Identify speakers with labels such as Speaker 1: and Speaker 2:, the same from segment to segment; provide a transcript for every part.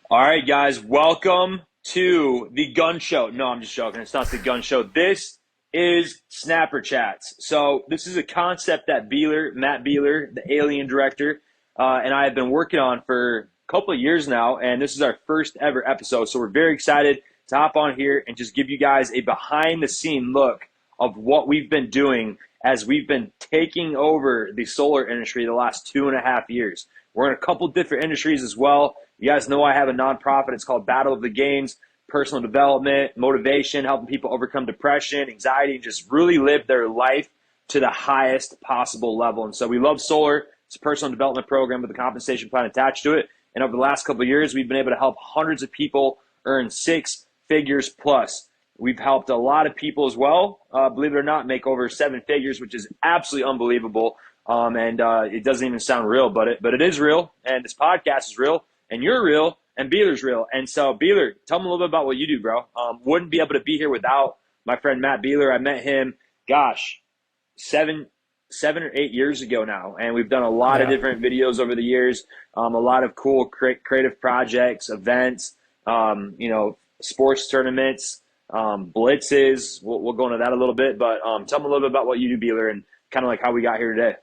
Speaker 1: All right, guys, welcome to the gun show. No, I'm just joking. It's not the gun show. This is Snapper Chats. So this is a concept that Matt Beeler, the Alien director, and I have been working on for a couple of years now, and this is our first ever episode. So we're very excited to hop on here and just give you guys a behind the scene look of what we've been doing as we've been taking over the solar industry the last 2.5 years. We're in a couple different industries as well. You guys know I have a nonprofit. It's called Battle of the Games, personal development, motivation, helping people overcome depression, anxiety, and just really live their life to the highest possible level. And so we love solar. It's a personal development program with a compensation plan attached to it. And over the last couple of years, we've been able to help hundreds of people earn 6 figures plus. We've helped a lot of people as well, believe it or not, make over 7 figures, which is absolutely unbelievable. And it doesn't even sound real, but it is real. And this podcast is real. And you're real, and Beeler's real. And so, Beeler, tell me a little bit about what you do, bro. Wouldn't be able to be here without my friend Matt Beeler. I met him, gosh, 7 or 8 years ago now. And we've done a lot of different videos over the years, a lot of cool creative projects, events, sports tournaments, blitzes. We'll go into that a little bit. But tell me a little bit about what you do, Beeler, and kind of like how we got here today.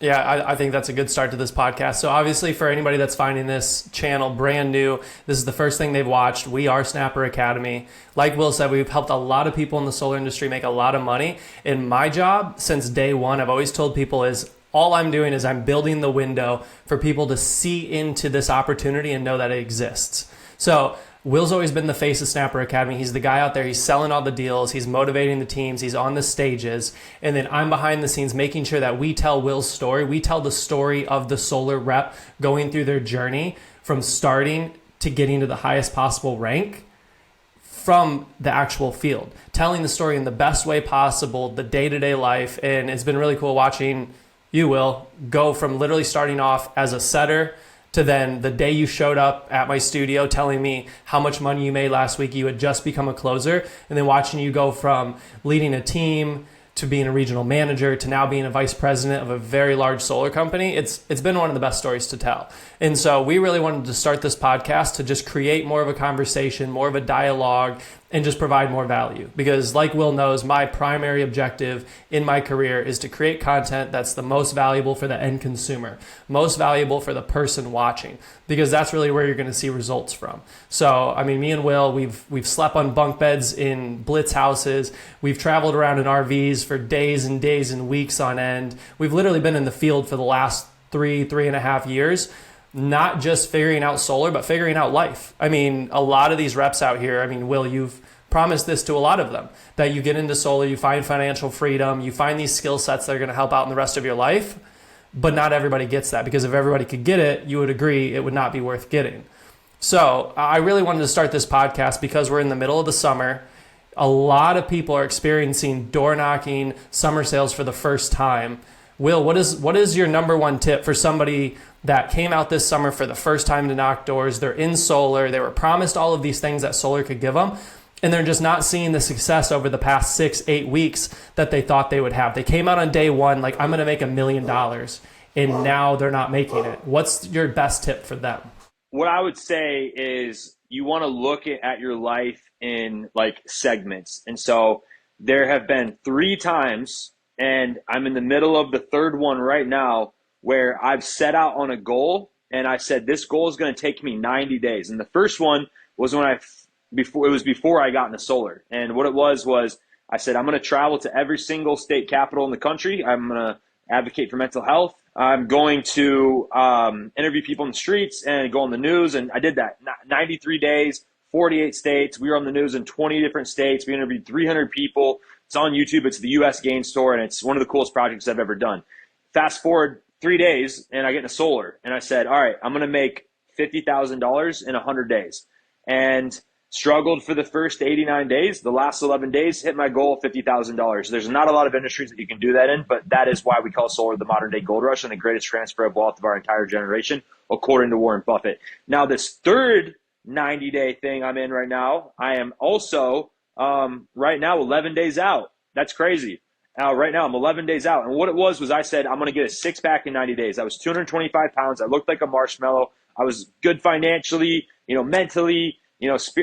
Speaker 2: Yeah, I think that's a good start to this podcast. So obviously for anybody that's finding this channel brand new, this is the first thing they've watched. We are Snapper Academy. Like Will said, we've helped a lot of people in the solar industry make a lot of money. And my job since day one, I've always told people is all I'm doing is I'm building the window for people to see into this opportunity and know that it exists. So Will's always been the face of Snapper Academy. He's the guy out there. He's selling all the deals. He's motivating the teams. He's on the stages. And then I'm behind the scenes making sure that we tell Will's story. We tell the story of the solar rep going through their journey from starting to getting to the highest possible rank from the actual field, telling the story in the best way possible, the day-to-day life. And it's been really cool watching you, Will, go from literally starting off as a setter to then the day you showed up at my studio telling me how much money you made last week, you had just become a closer, and then watching you go from leading a team to being a regional manager to now being a vice president of a very large solar company. It's been one of the best stories to tell. And so we really wanted to start this podcast to just create more of a conversation, more of a dialogue, and just provide more value. Because like Will knows, my primary objective in my career is to create content that's the most valuable for the end consumer, most valuable for the person watching, because that's really where you're going to see results from. So, I mean, me and Will, we've slept on bunk beds in Blitz houses. We've traveled around in RVs for days and days and weeks on end. We've literally been in the field for the last 3.5 years, not just figuring out solar, but figuring out life. I mean, a lot of these reps out here, I mean, Will, you've promised this to a lot of them, that you get into solar, you find financial freedom, you find these skill sets that are going to help out in the rest of your life, but not everybody gets that, because if everybody could get it, you would agree it would not be worth getting. So I really wanted to start this podcast because we're in the middle of the summer. A lot of people are experiencing door knocking summer sales for the first time. Will, what is your number one tip for somebody that came out this summer for the first time to knock doors? They're in solar. They were promised all of these things that solar could give them, and they're just not seeing the success over the past 6-8 weeks that they thought they would have. They came out on day one like, I'm going to make $1 million, and now they're not making it. What's your best tip for them?
Speaker 1: What I would say is you want to look at your life in like segments. And so there have been 3 times, and I'm in the middle of the third one right now, where I've set out on a goal and I said, this goal is going to take me 90 days. And the first one was when before I got into solar. And what it was I said, I'm going to travel to every single state capital in the country. I'm going to advocate for mental health. I'm going to interview people in the streets and go on the news. And I did that. 93 days, 48 states. We were on the news in 20 different states. We interviewed 300 people. It's on YouTube. It's the U.S. Gain Store, and it's one of the coolest projects I've ever done. Fast forward 3 days, and I get into solar. And I said, all right, I'm going to make $50,000 in 100 days. And struggled for the first 89 days. The last 11 days hit my goal of $50,000. There's not a lot of industries that you can do that in, but that is why we call solar the modern day gold rush and the greatest transfer of wealth of our entire generation, according to Warren Buffett. Now, this third 90-day thing I'm in right now, I am also right now 11 days out. That's crazy. Right now, I'm 11 days out. And what it was I said, I'm going to get a six-pack in 90 days. I was 225 pounds. I looked like a marshmallow. I was good financially, mentally,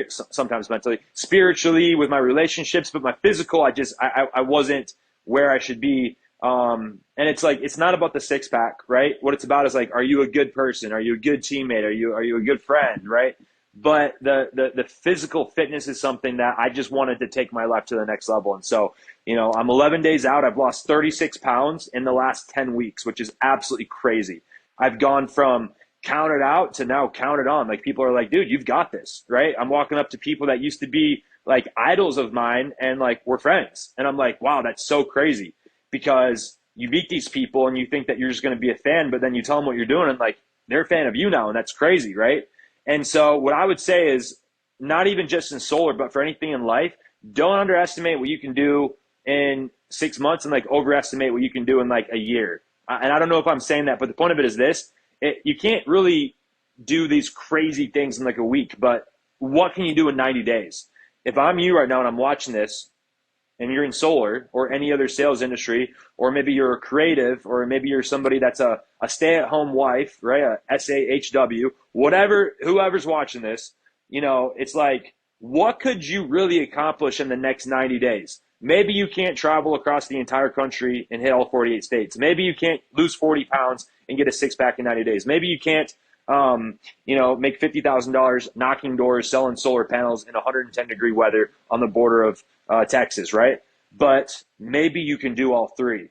Speaker 1: sometimes mentally, spiritually, with my relationships, but my physical, I wasn't where I should be. And it's like, it's not about the six pack, right? What it's about is like, are you a good person? Are you a good teammate? Are you a good friend? Right. But the physical fitness is something that I just wanted to take my life to the next level. And so, I'm 11 days out. I've lost 36 pounds in the last 10 weeks, which is absolutely crazy. I've gone from counted out to now counted on. Like, people are like, dude, you've got this, right? I'm walking up to people that used to be like idols of mine and like we're friends. And I'm like, wow, that's so crazy, because you meet these people and you think that you're just going to be a fan, but then you tell them what you're doing and like they're a fan of you now, and that's crazy, right? And so what I would say is, not even just in solar, but for anything in life, don't underestimate what you can do in 6 months and like overestimate what you can do in like a year. And I don't know if I'm saying that, but the point of it is this: you can't really do these crazy things in like a week, but what can you do in 90 days? If I'm you right now and I'm watching this, and you're in solar or any other sales industry, or maybe you're a creative, or maybe you're somebody that's a stay-at-home wife, right? A SAHW, whatever, whoever's watching this, it's like, what could you really accomplish in the next 90 days? Maybe you can't travel across the entire country and hit all 48 states. Maybe you can't lose 40 pounds and get a six-pack in 90 days. Maybe you can't, make $50,000 knocking doors, selling solar panels in 110-degree weather on the border of Texas, right? But maybe you can do all three.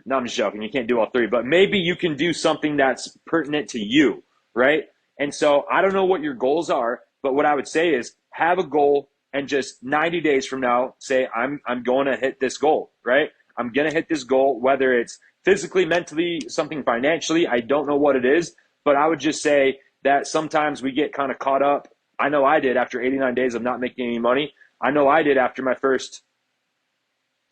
Speaker 1: No, I'm just joking. You can't do all three, but maybe you can do something that's pertinent to you, right? And so I don't know what your goals are, but what I would say is, have a goal and just 90 days from now, say, I'm going to hit this goal, right? I'm going to hit this goal, whether it's physically, mentally, something financially. I don't know what it is, but I would just say that sometimes we get kind of caught up. I know I did after 89 days of not making any money. I know I did after my first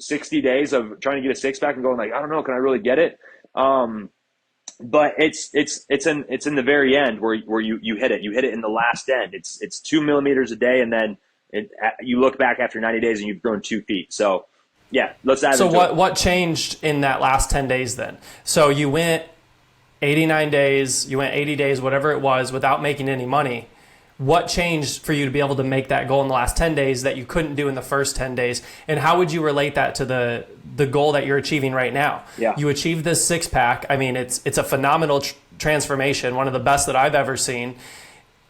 Speaker 1: 60 days of trying to get a six pack and going like, I don't know, can I really get it? But it's in the very end where you hit it. You hit it in the last end. It's 2 millimeters a day, and then you look back after 90 days and you've grown 2 feet. So yeah, let's add.
Speaker 2: So what changed in that last 10 days then? So you went 89 days, you went 80 days, whatever it was, without making any money. What changed for you to be able to make that goal in the last 10 days that you couldn't do in the first 10 days? And how would you relate that to the goal that you're achieving right now?
Speaker 1: Yeah.
Speaker 2: You achieved this six pack. I mean, it's a phenomenal transformation, one of the best that I've ever seen.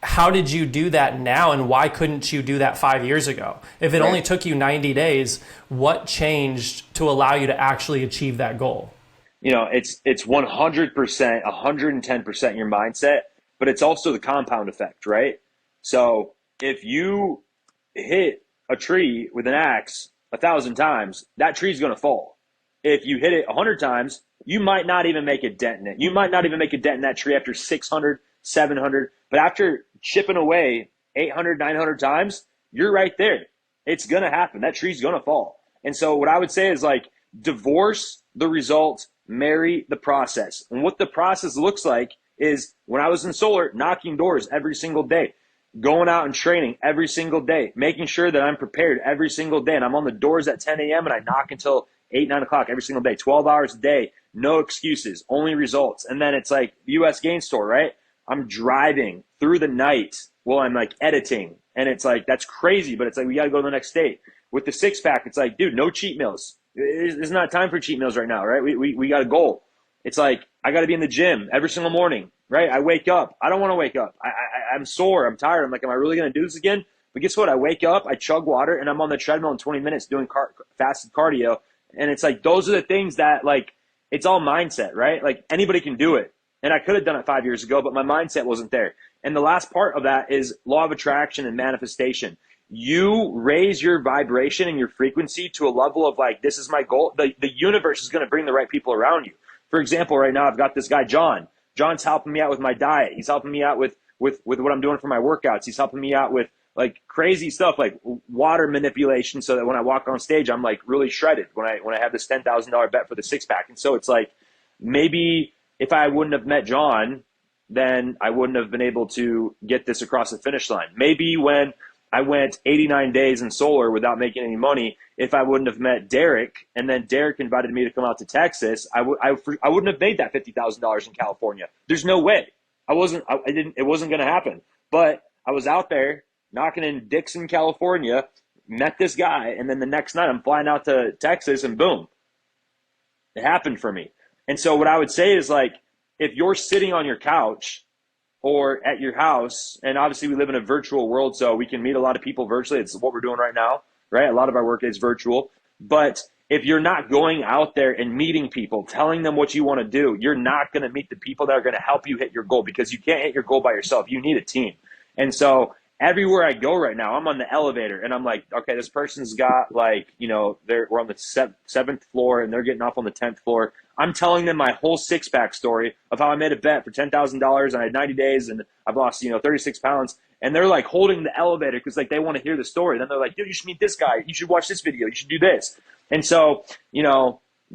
Speaker 2: How did you do that now, and why couldn't you do that 5 years ago? If it only took you 90 days, what changed to allow you to actually achieve that goal?
Speaker 1: It's 100%, 110% your mindset, but it's also the compound effect, right? So if you hit a tree with an axe 1,000 times, that tree's going to fall. If you hit it 100 times, you might not even make a dent in it. You might not even make a dent in that tree after 600, 700, but after chipping away 800, 900 times, you're right there. It's going to happen. That tree's going to fall. And so what I would say is, like, divorce the result, marry the process. And what the process looks like is, when I was in solar, knocking doors every single day, going out and training every single day, making sure that I'm prepared every single day. And I'm on the doors at 10 a.m. and I knock until 8, 9 o'clock every single day, 12 hours a day, no excuses, only results. And then it's like the US Gain Store, right? I'm driving through the night while I'm like editing. And it's like, that's crazy, but it's like, we got to go to the next state. With the six pack, it's like, dude, no cheat meals. There's not time for cheat meals right now, right? We got a goal. It's like, I got to be in the gym every single morning, right? I wake up. I don't want to wake up. I'm sore. I'm tired. I'm like, am I really going to do this again? But guess what? I wake up, I chug water, and I'm on the treadmill in 20 minutes doing fasted cardio. And it's like, those are the things that, like, it's all mindset, right? Like, anybody can do it. And I could have done it 5 years ago, but my mindset wasn't there. And the last part of that is law of attraction and manifestation. You raise your vibration and your frequency to a level of, like, this is my goal. The universe is going to bring the right people around you. For example, right now I've got this guy, John. John's helping me out with my diet. He's helping me out with what I'm doing for my workouts. He's helping me out with, like, crazy stuff like water manipulation, so that when I walk on stage, I'm like really shredded when I have this $10,000 bet for the six pack. And so it's like, maybe if I wouldn't have met John, then I wouldn't have been able to get this across the finish line. Maybe when I went 89 days in solar without making any money, if I wouldn't have met Derek, and then Derek invited me to come out to Texas, I wouldn't have made that $50,000 in California. There's no way. it wasn't going to happen. But I was out there knocking in Dixon, California, met this guy. And then the next night I'm flying out to Texas and boom, it happened for me. And so what I would say is like, if you're sitting on your couch or at your house, and obviously we live in a virtual world, so we can meet a lot of people virtually. It's what we're doing right now, right? A lot of our work is virtual. But if you're not going out there and meeting people, telling them what you want to do, you're not going to meet the people that are going to help you hit your goal, because you can't hit your goal by yourself. You need a team. And so everywhere I go right now, I'm on the elevator and I'm like, okay, this person's got like, we're on the seventh floor and they're getting off on the 10th floor. I'm telling them my whole six-pack story of how I made a bet for $10,000 and I had 90 days and I've lost, 36 pounds. And they're like holding the elevator because like they want to hear the story. Then they're like, dude, you should meet this guy. You should watch this video. You should do this. And so,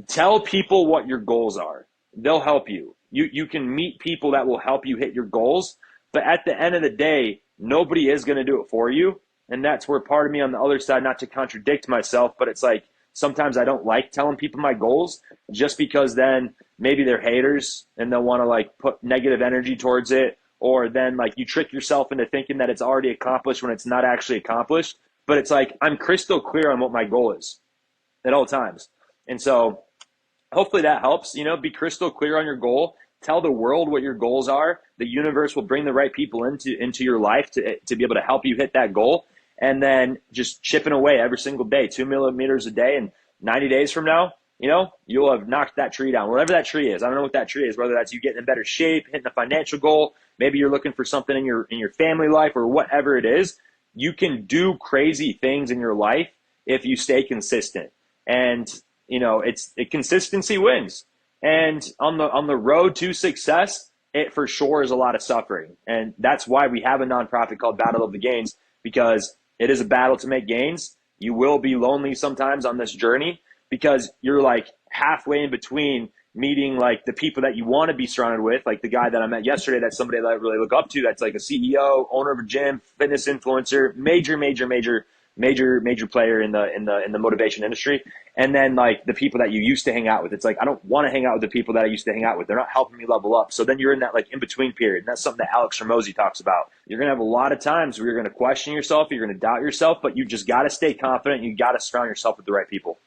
Speaker 1: tell people what your goals are. They'll help you. You can meet people that will help you hit your goals. But at the end of the day, nobody is going to do it for you. And that's where part of me on the other side, not to contradict myself, but it's like, sometimes I don't like telling people my goals just because then maybe they're haters and they'll want to like put negative energy towards it. Or then like you trick yourself into thinking that it's already accomplished when it's not actually accomplished. But it's like, I'm crystal clear on what my goal is at all times. And so hopefully that helps, be crystal clear on your goal. Tell the world what your goals are. The universe will bring the right people into your life to be able to help you hit that goal. And then just chipping away every single day, 2 millimeters a day. And 90 days from now, you'll have knocked that tree down, whatever that tree is. I don't know what that tree is, whether that's you getting in better shape, hitting a financial goal. Maybe you're looking for something in your family life or whatever it is. You can do crazy things in your life if you stay consistent. And, consistency wins. And on the road to success, it for sure is a lot of suffering. And that's why we have a nonprofit called Battle of the Gains, because it is a battle to make gains. You will be lonely sometimes on this journey because you're like halfway in between meeting like the people that you want to be surrounded with, like the guy that I met yesterday, that's somebody that I really look up to. That's like a CEO, owner of a gym, fitness influencer, major player in the motivation industry. And then like the people that you used to hang out with, it's like, I don't want to hang out with the people that I used to hang out with. They're not helping me level up. So then you're in that like in between period. And that's something that Alex Hormozy talks about. You're going to have a lot of times where you're going to question yourself, you're going to doubt yourself, but you just got to stay confident. You got to surround yourself with the right people.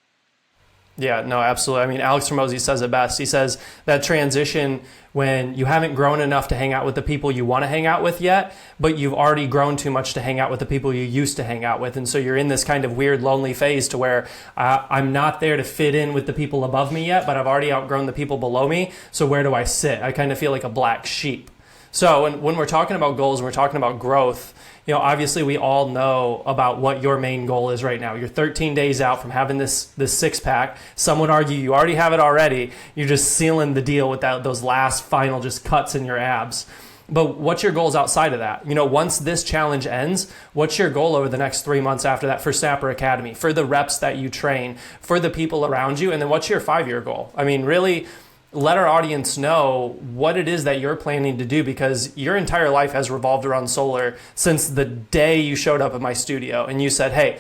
Speaker 2: Yeah, no, absolutely. I mean, Alex Hormozy says it best. He says that transition when you haven't grown enough to hang out with the people you want to hang out with yet, but you've already grown too much to hang out with the people you used to hang out with. And so you're in this kind of weird, lonely phase to where I'm not there to fit in with the people above me yet, but I've already outgrown the people below me. So where do I sit? I kind of feel like a black sheep. So when we're talking about goals and we're talking about growth, obviously we all know about what your main goal is right now. You're 13 days out from having this six pack. Some would argue you already have it already. You're just sealing the deal with those last final just cuts in your abs. But what's your goals outside of that? Once this challenge ends, what's your goal over the next 3 months after that for Snapper Academy, for the reps that you train, for the people around you? And then what's your 5-year goal? I mean, really, let our audience know what it is that you're planning to do, because your entire life has revolved around solar since the day you showed up at my studio and you said, hey,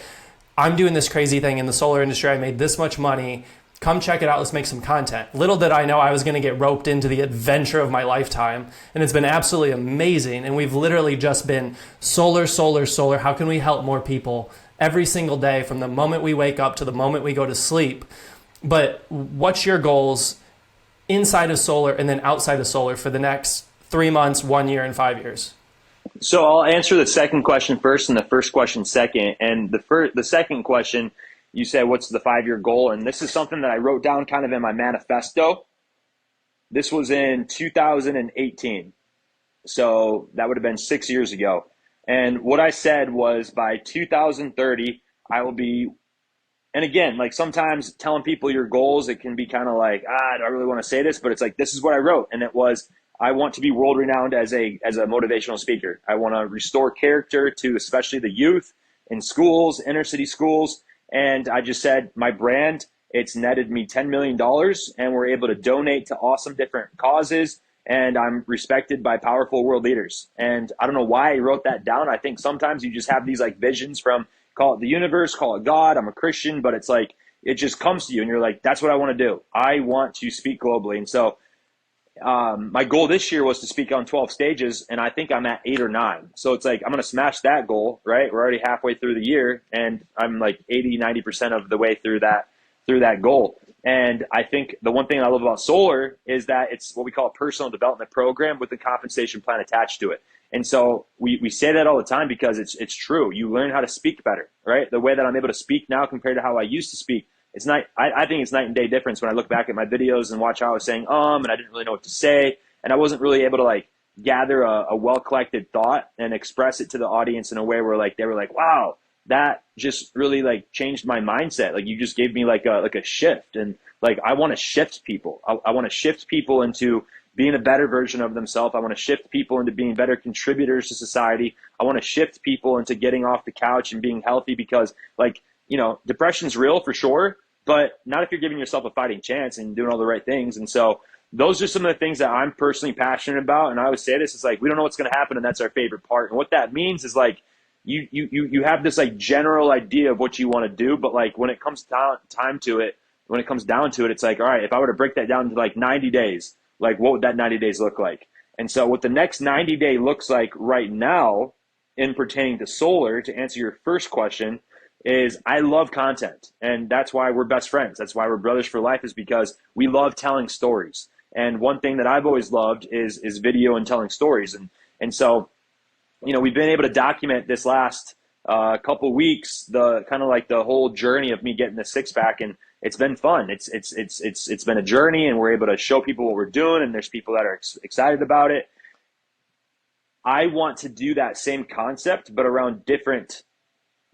Speaker 2: I'm doing this crazy thing in the solar industry. I made this much money. Come check it out. Let's make some content. Little did I know I was going to get roped into the adventure of my lifetime. And it's been absolutely amazing. And we've literally just been solar. How can we help more people every single day from the moment we wake up to the moment we go to sleep? But what's your goals inside of solar and then outside of solar for the next 3 months, 1 year, and 5 years?
Speaker 1: So I'll answer the second question first and the first question second. And the second question, you said, what's the 5-year goal? And this is something that I wrote down kind of in my manifesto. This was in 2018. So that would have been 6 years ago. And what I said was by 2030, I will be. And again, like sometimes telling people your goals, it can be kind of like, I don't really want to say this, but it's like, this is what I wrote. And it was, I want to be world renowned as a motivational speaker. I want to restore character to especially the youth in schools, inner city schools. And I just said, my brand, it's netted me $10 million and we're able to donate to awesome different causes. And I'm respected by powerful world leaders. And I don't know why I wrote that down. I think sometimes you just have these like visions from, call it the universe, call it God. I'm a Christian, but it's like, it just comes to you and you're like, that's what I want to do. I want to speak globally. And so My goal this year was to speak on 12 stages, and I think I'm at 8 or 9. So it's like I'm going to smash that goal, right? We're already halfway through the year, and I'm like 80, 90% of the way through that goal. And I think the one thing I love about Solar is that it's what we call a personal development program with a compensation plan attached to it. And so we say that all the time because it's true. You learn how to speak better, right? The way that I'm able to speak now compared to how I used to speak, it's not, I think it's night and day difference when I look back at my videos and watch how I was saying, and I didn't really know what to say. And I wasn't really able to like gather a well-collected thought and express it to the audience in a way where like, they were like, wow, that just really like changed my mindset. Like you just gave me like a shift. And like, I want to shift people. I want to shift people into being a better version of themselves. I want to shift people into being better contributors to society. I want to shift people into getting off the couch and being healthy because like, depression's real for sure, but not if you're giving yourself a fighting chance and doing all the right things. And so those are some of the things that I'm personally passionate about. And I always say this, it's like, we don't know what's going to happen. And that's our favorite part. And what that means is like, you have this like general idea of what you want to do. But like, when it comes down to it, it's like, all right, if I were to break that down to like 90 days, like what would that 90 days look like? And so what the next 90 day looks like right now in pertaining to Solar, to answer your first question, is I love content, and that's why we're best friends. That's why we're brothers for life, is because we love telling stories. And one thing that I've always loved is video and telling stories. And so, we've been able to document this last couple weeks, the kind of like the whole journey of me getting the six pack, and it's been fun. It's been a journey, and we're able to show people what we're doing, and there's people that are excited about it. I want to do that same concept, but around different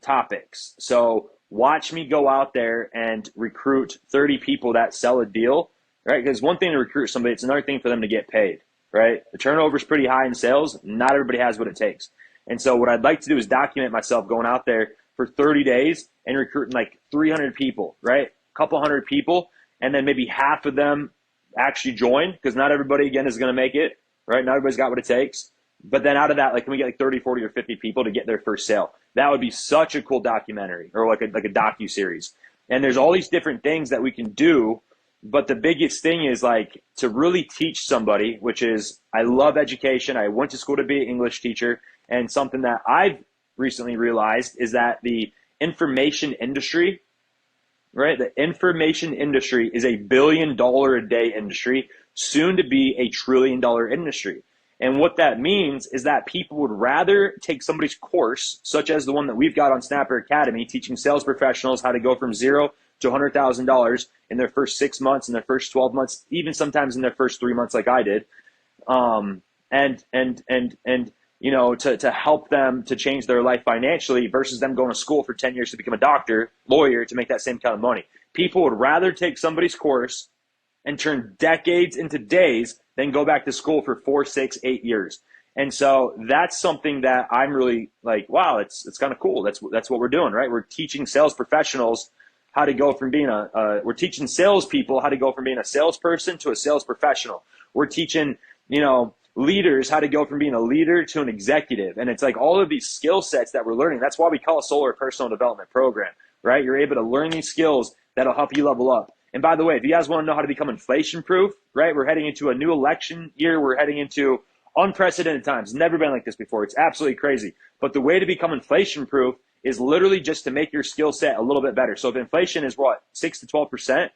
Speaker 1: topics. So watch me go out there and recruit 30 people that sell a deal, right? Because one thing to recruit somebody, it's another thing for them to get paid, right? The turnover is pretty high in sales. Not everybody has what it takes. And so what I'd like to do is document myself going out there for 30 days and recruiting like 300 people, right? A couple hundred people. And then maybe half of them actually join, because not everybody, again, is going to make it, right? Not everybody's got what it takes. But then out of that, like, can we get like 30, 40, or 50 people to get their first sale? That would be such a cool documentary, or like a docu-series. And there's all these different things that we can do. But the biggest thing is like to really teach somebody, which is, I love education. I went to school to be an English teacher. And something that I've recently realized is that the information industry, right? The information industry is $1 billion a day industry, soon to be $1 trillion industry. And what that means is that people would rather take somebody's course, such as the one that we've got on Snapper Academy, teaching sales professionals how to go from $0 to $100,000 in their first 6 months, in their first 12 months, even sometimes in their first 3 months, like I did. To help them to change their life financially versus them going to school for 10 years to become a doctor, lawyer, to make that same kind of money. People would rather take somebody's course and turn decades into days than go back to school for 4, 6, 8 years. And so that's something that I'm really like, wow, it's kind of cool. That's what we're doing, right? We're teaching sales professionals how to go from being we're teaching salespeople how to go from being a salesperson to a sales professional. We're teaching, leaders how to go from being a leader to an executive. And it's like all of these skill sets that we're learning. That's why we call Solar a personal development program, right? You're able to learn these skills that'll help you level up. And by the way, if you guys want to know how to become inflation proof, right? We're heading into a new election year. We're heading into unprecedented times. Never been like this before. It's absolutely crazy. But the way to become inflation proof is literally just to make your skill set a little bit better. So if inflation is 6 to 12%,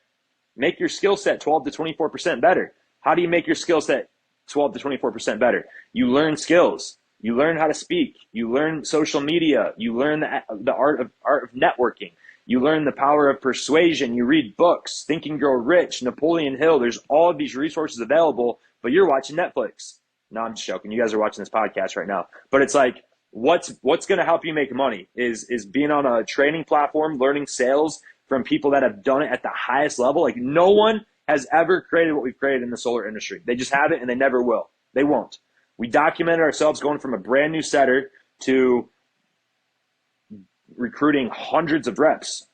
Speaker 1: make your skill set 12 to 24% better. How do you make your skill set 12 to 24% better? You learn skills. You learn how to speak. You learn social media. You learn the art of networking. You learn the power of persuasion. You read books, Think and Grow Rich, Napoleon Hill. There's all of these resources available, but you're watching Netflix. No, I'm just joking. You guys are watching this podcast right now. But it's like, what's going to help you make money is being on a training platform, learning sales from people that have done it at the highest level. Like no one has ever created what we've created in the solar industry. They just haven't, and they never will. They won't. We documented ourselves going from a brand new setter to recruiting hundreds of reps,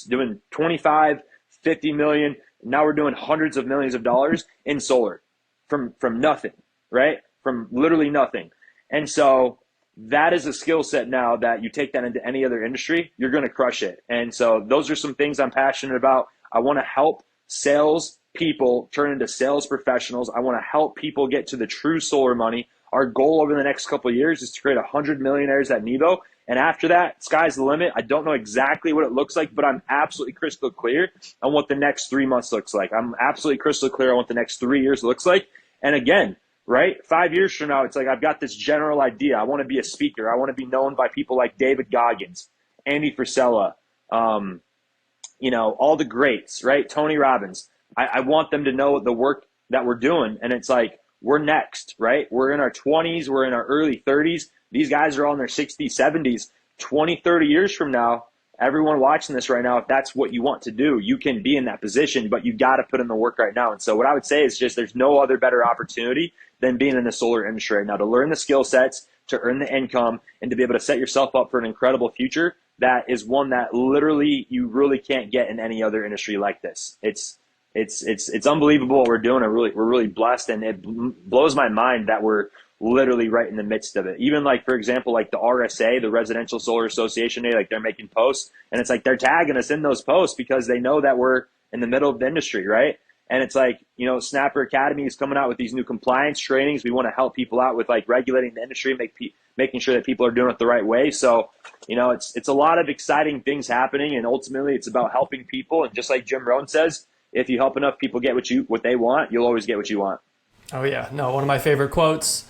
Speaker 1: doing 25, 50 million. Now we're doing hundreds of millions of dollars in solar from nothing, right? From literally nothing. And so that is a skill set now that you take that into any other industry, you're going to crush it. And so those are some things I'm passionate about. I want to help sales people turn into sales professionals. I want to help people get to the true solar money. Our goal over the next couple of years is to create 100 millionaires at Nevo. And after that, sky's the limit. I don't know exactly what it looks like, but I'm absolutely crystal clear on what the next 3 months looks like. I'm absolutely crystal clear on what the next 3 years looks like. And again, right, 5 years from now, it's like I've got this general idea. I want to be a speaker. I want to be known by people like David Goggins, Andy Frisella, all the greats, right? Tony Robbins. I want them to know the work that we're doing. And it's like, we're next, right? We're in our 20s. We're in our early 30s. These guys are all in their 60s, 70s. 20, 30 years from now, everyone watching this right now, if that's what you want to do, you can be in that position, but you got to put in the work right now. And so what I would say is just there's no other better opportunity than being in the solar industry right now to learn the skill sets, to earn the income, and to be able to set yourself up for an incredible future. That is one that literally you really can't get in any other industry like this. It's unbelievable what we're doing. We're really blessed, and it blows my mind that we're literally right in the midst of it. Even like, for example, like the RSA, the Residential Solar Association, like they're making posts, and it's like they're tagging us in those posts because they know that we're in the middle of the industry, right? And it's like, Snapper Academy is coming out with these new compliance trainings. We want to help people out with like regulating the industry, making sure that people are doing it the right way. So, it's a lot of exciting things happening, and ultimately it's about helping people. And just like Jim Rohn says, if you help enough people get what they want, you'll always get what you want.
Speaker 2: Oh yeah, no, one of my favorite quotes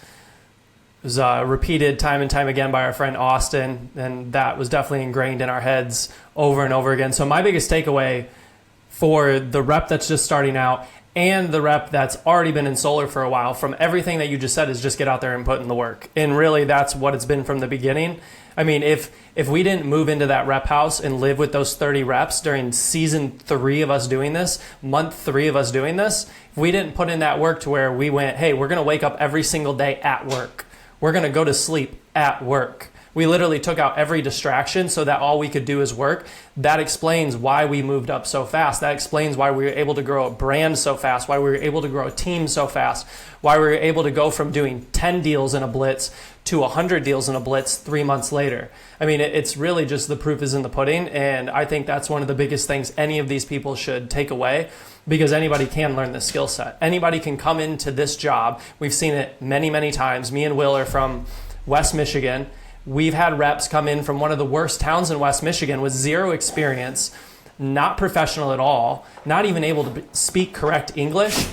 Speaker 2: was repeated time and time again by our friend Austin, and that was definitely ingrained in our heads over and over again. So my biggest takeaway for the rep that's just starting out and the rep that's already been in solar for a while from everything that you just said is just get out there and put in the work. And really that's what it's been from the beginning. I mean, if we didn't move into that rep house and live with those 30 reps during season 3 of us doing this, month 3 of us doing this, if we didn't put in that work to where we went, hey, we're going to wake up every single day at work. We're going to go to sleep at work. We literally took out every distraction so that all we could do is work. That explains why we moved up so fast. That explains why we were able to grow a brand so fast, why we were able to grow a team so fast, why we were able to go from doing 10 deals in a blitz to 100 deals in a blitz 3 months later. I mean, it's really just the proof is in the pudding. And I think that's one of the biggest things any of these people should take away, because anybody can learn this skill set. Anybody can come into this job. We've seen it many, many times. Me and Will are from West Michigan. We've had reps come in from one of the worst towns in West Michigan with zero experience, not professional at all, not even able to speak correct English,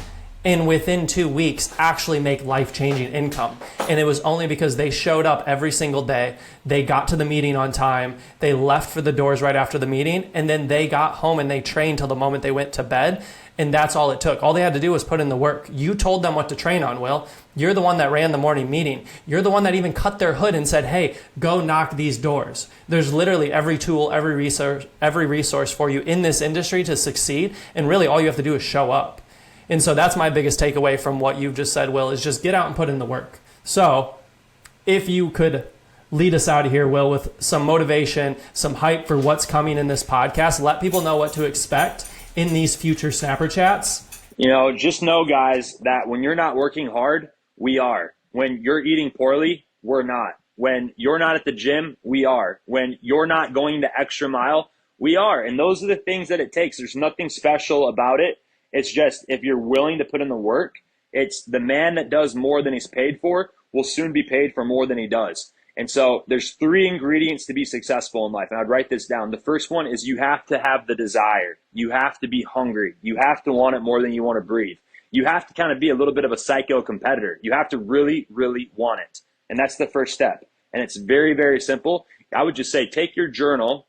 Speaker 2: and within 2 weeks actually make life-changing income. And it was only because they showed up every single day, they got to the meeting on time, they left for the doors right after the meeting, and then they got home and they trained till the moment they went to bed. And that's all it took. All they had to do was put in the work. You told them what to train on, Will. You're the one that ran the morning meeting. You're the one that even cut their hood and said, hey, go knock these doors. There's literally every tool, every resource for you in this industry to succeed. And really all you have to do is show up. And so that's my biggest takeaway from what you've just said, Will, is just get out and put in the work. So if you could lead us out of here, Will, with some motivation, some hype for what's coming in this podcast, let people know what to expect in these future Snapper Chats.
Speaker 1: Just know, guys, that when you're not working hard, we are. When you're eating poorly, we're not. When you're not at the gym, we are. When you're not going the extra mile, we are. And those are the things that it takes. There's nothing special about it. It's just if you're willing to put in the work, it's the man that does more than he's paid for will soon be paid for more than he does. And so there's 3 ingredients to be successful in life. And I'd write this down. The first one is you have to have the desire. You have to be hungry. You have to want it more than you want to breathe. You have to kind of be a little bit of a psycho competitor. You have to really, really want it. And that's the first step. And it's very, very simple. I would just say take your journal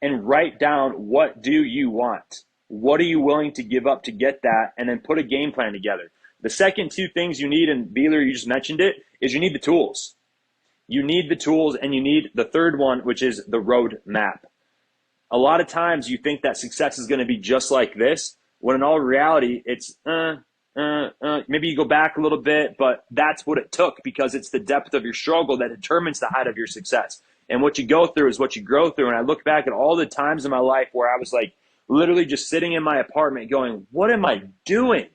Speaker 1: and write down, what do you want? What are you willing to give up to get that? And then put a game plan together. The second 2 things you need, and Beeler, you just mentioned it, is you need the tools. You need the tools, and you need the third one, which is the road map. A lot of times you think that success is going to be just like this, when in all reality, it's maybe you go back a little bit, but that's what it took, because it's the depth of your struggle that determines the height of your success. And what you go through is what you grow through. And I look back at all the times in my life where I was like literally just sitting in my apartment going, what am I doing,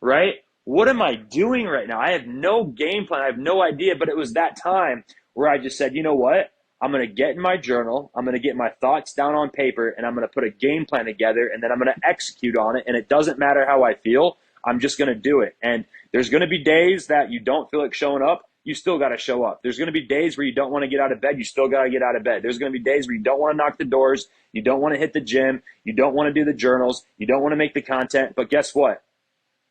Speaker 1: right? What am I doing right now? I have no game plan. I have no idea, but it was that time where I just said, you know what? I'm going to get in my journal, I'm going to get my thoughts down on paper, and I'm going to put a game plan together, and then I'm going to execute on it. And it doesn't matter how I feel, I'm just going to do it. And there's going to be days that you don't feel like showing up. You still got to show up. There's going to be days where you don't want to get out of bed. You still got to get out of bed. There's going to be days where you don't want to knock the doors. You don't want to hit the gym. You don't want to do the journals. You don't want to make the content. But guess what?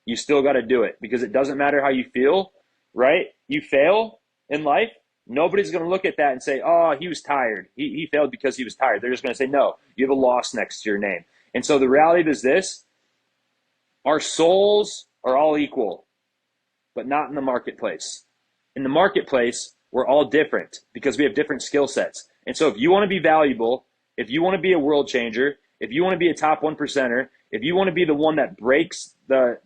Speaker 1: You still got to do it, because it doesn't matter how you feel, right? You fail in life. Nobody's going to look at that and say, oh, he was tired. He failed because he was tired. They're just going to say, no, you have a loss next to your name. And so the reality is this: our souls are all equal, but not in the marketplace. In the marketplace, we're all different because we have different skill sets. And so if you want to be valuable, if you want to be a world changer, if you want to be a top 1%er, if you want to be the one that breaks the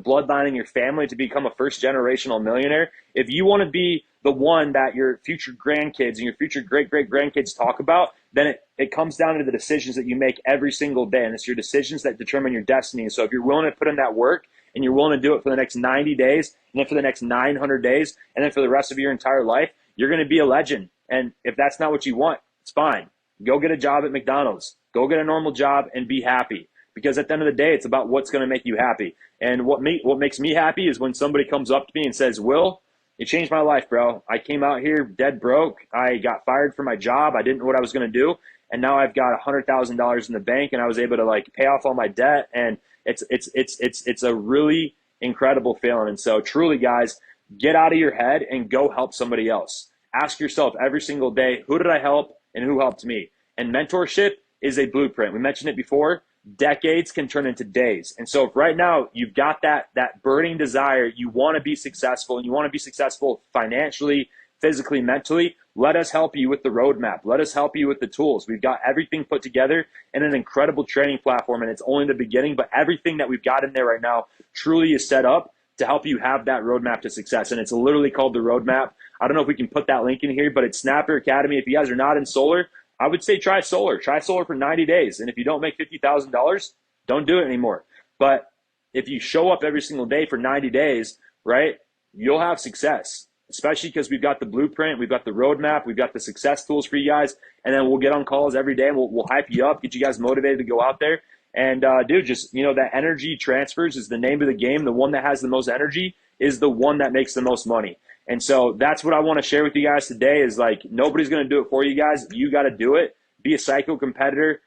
Speaker 1: bloodline in your family to become a first generational millionaire, if you want to be the one that your future grandkids and your future great-great-grandkids talk about, then it comes down to the decisions that you make every single day. And it's your decisions that determine your destiny. And so if you're willing to put in that work, and you're willing to do it for the next 90 days, and then for the next 900 days, and then for the rest of your entire life, you're going to be a legend. And if that's not what you want, it's fine. Go get a job at McDonald's. Go get a normal job and be happy. Because at the end of the day, it's about what's going to make you happy. And what makes me happy is when somebody comes up to me and says, Will, it changed my life, bro. I came out here dead broke. I got fired from my job. I didn't know what I was going to do. And now I've got $100,000 in the bank, and I was able to pay off all my debt. And it's a really incredible feeling. And so truly, guys, get out of your head and go help somebody else. Ask yourself every single day, who did I help and who helped me? And mentorship is a blueprint. We mentioned it before. Decades can turn into days. And so if right now you've got that burning desire, you want to be successful, and you want to be successful financially, physically, mentally, let us help you with the roadmap. Let us help you with the tools. We've got everything put together in an incredible training platform, and it's only the beginning, but everything that we've got in there right now truly is set up to help you have that roadmap to success. And it's literally called the roadmap. I don't know if we can put that link in here, but it's Snapper Academy. If you guys are not in solar, I would say try solar. Try solar for 90 days. And if you don't make $50,000, don't do it anymore. But if you show up every single day for 90 days, right, you'll have success, especially because we've got the blueprint, we've got the roadmap, we've got the success tools for you guys. And then we'll get on calls every day, and we'll hype you up, get you guys motivated to go out there. And dude, just, that energy transfers is the name of the game. The one that has the most energy is the one that makes the most money. And so that's what I want to share with you guys today is nobody's going to do it for you guys. You got to do it. Be a psycho competitor.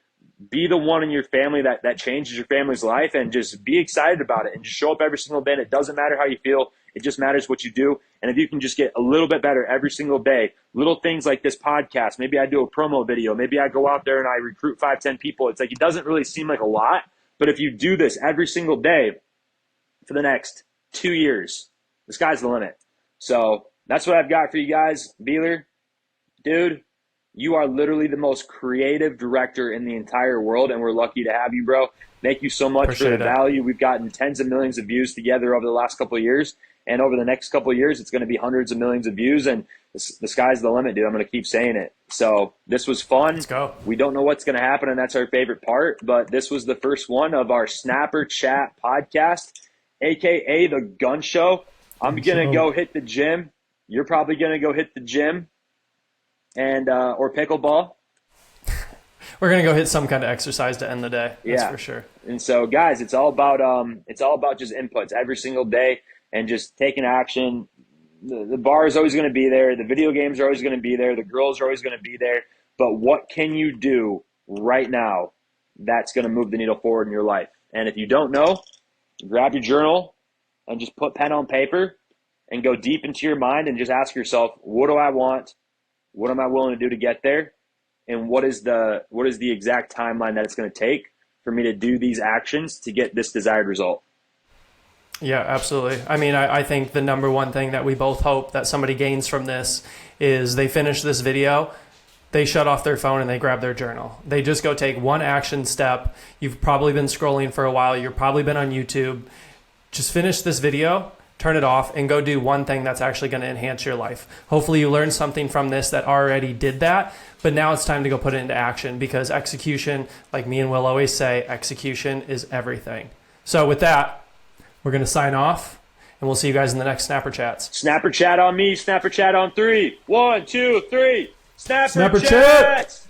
Speaker 1: Be the one in your family that changes your family's life, and just be excited about it and just show up every single day. And it doesn't matter how you feel. It just matters what you do. And if you can just get a little bit better every single day, little things like this podcast, maybe I do a promo video, maybe I go out there and I recruit 5-10 people. It's it doesn't really seem like a lot, but if you do this every single day for the next 2 years, the sky's the limit. So that's what I've got for you guys. Beeler, dude, you are literally the most creative director in the entire world, and we're lucky to have you, bro. Thank you so much for the value. We've gotten tens of millions of views together over the last couple of years, and over the next couple of years, it's going to be hundreds of millions of views, and the sky's the limit, dude. I'm going to keep saying it. So this was fun.
Speaker 2: Let's go.
Speaker 1: We don't know what's going to happen, and that's our favorite part, but this was the first one of our SnapperChat podcast, a.k.a. the Gun Show. I'm going to go hit the gym. You're probably going to go hit the gym and or pickleball.
Speaker 2: We're going to go hit some kind of exercise to end the day. That's for sure.
Speaker 1: And so, guys, it's all about just inputs every single day and just taking action. The bar is always going to be there. The video games are always going to be there. The girls are always going to be there. But what can you do right now that's going to move the needle forward in your life? And if you don't know, grab your journal and just put pen on paper and go deep into your mind and just ask yourself, what do I want? What am I willing to do to get there? And what is the exact timeline that it's going to take for me to do these actions to get this desired result?
Speaker 2: Yeah, absolutely. I mean, I think the number one thing that we both hope that somebody gains from this is they finish this video, they shut off their phone, and they grab their journal. They just go take one action step. You've probably been scrolling for a while. You've probably been on YouTube. Just finish this video, turn it off, and go do one thing that's actually going to enhance your life. Hopefully you learned something from this that already did that, but now it's time to go put it into action, because execution, like me and Will always say, execution is everything. So with that, we're going to sign off, and we'll see you guys in the next Snapper Chats.
Speaker 1: Snapper Chat on me, Snapper Chat on 3. 1, 2, 3. Snapper
Speaker 2: Snapper
Speaker 1: chat!
Speaker 2: chat!